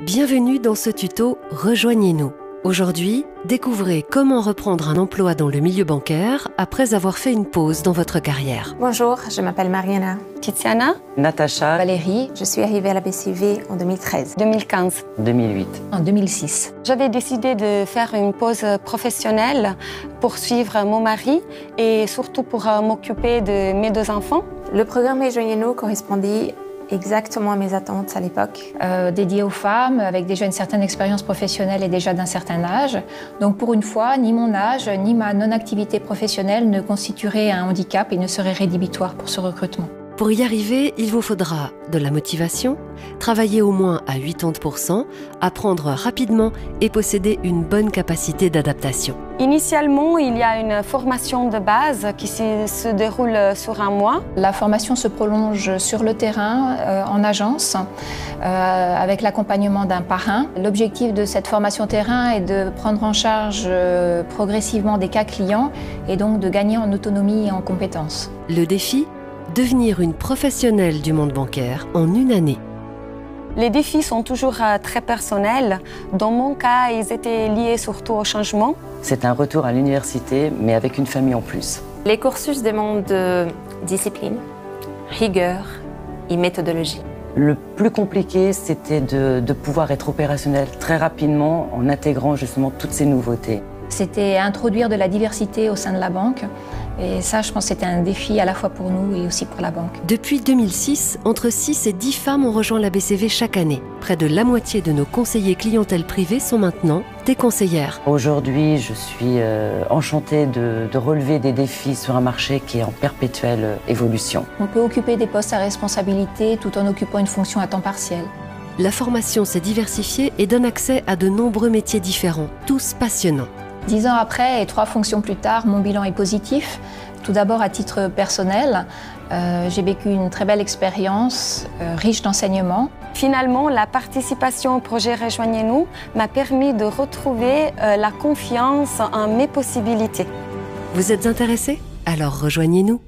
Bienvenue dans ce tuto Rejoignez-nous. Aujourd'hui, découvrez comment reprendre un emploi dans le milieu bancaire après avoir fait une pause dans votre carrière. Bonjour, je m'appelle Mariana. Tiziana, Natacha, Valérie, Je suis arrivée à la BCV en 2013. 2015. 2008. En 2006. J'avais décidé de faire une pause professionnelle pour suivre mon mari et surtout pour m'occuper de mes deux enfants. Le programme Rejoignez-nous correspondait exactement à mes attentes à l'époque. Dédié aux femmes, avec déjà une certaine expérience professionnelle et déjà d'un certain âge. Donc pour une fois, ni mon âge, ni ma non-activité professionnelle ne constitueraient un handicap et ne seraient rédhibitoires pour ce recrutement. Pour y arriver, il vous faudra de la motivation, travailler au moins à 80%, apprendre rapidement et posséder une bonne capacité d'adaptation. Initialement, il y a une formation de base qui se déroule sur un mois. La formation se prolonge sur le terrain, en agence, avec l'accompagnement d'un parrain. L'objectif de cette formation terrain est de prendre en charge progressivement des cas clients et donc de gagner en autonomie et en compétences. Le défi ? Devenir une professionnelle du monde bancaire en une année. Les défis sont toujours très personnels. Dans mon cas, ils étaient liés surtout au changement. C'est un retour à l'université, mais avec une famille en plus. Les cursus demandent de discipline, rigueur et méthodologie. Le plus compliqué, c'était de pouvoir être opérationnel très rapidement en intégrant justement toutes ces nouveautés. C'était introduire de la diversité au sein de la banque. Et ça, je pense que c'était un défi à la fois pour nous et aussi pour la banque. Depuis 2006, entre 6 et 10 femmes ont rejoint la BCV chaque année. Près de la moitié de nos conseillers clientèle privée sont maintenant des conseillères. Aujourd'hui, je suis enchantée de relever des défis sur un marché qui est en perpétuelle évolution. On peut occuper des postes à responsabilité tout en occupant une fonction à temps partiel. La formation s'est diversifiée et donne accès à de nombreux métiers différents, tous passionnants. 10 ans après et 3 fonctions plus tard, mon bilan est positif. Tout d'abord, à titre personnel, j'ai vécu une très belle expérience, riche d'enseignements. Finalement, la participation au projet Rejoignez-nous m'a permis de retrouver la confiance en mes possibilités. Vous êtes intéressé ? Alors rejoignez-nous.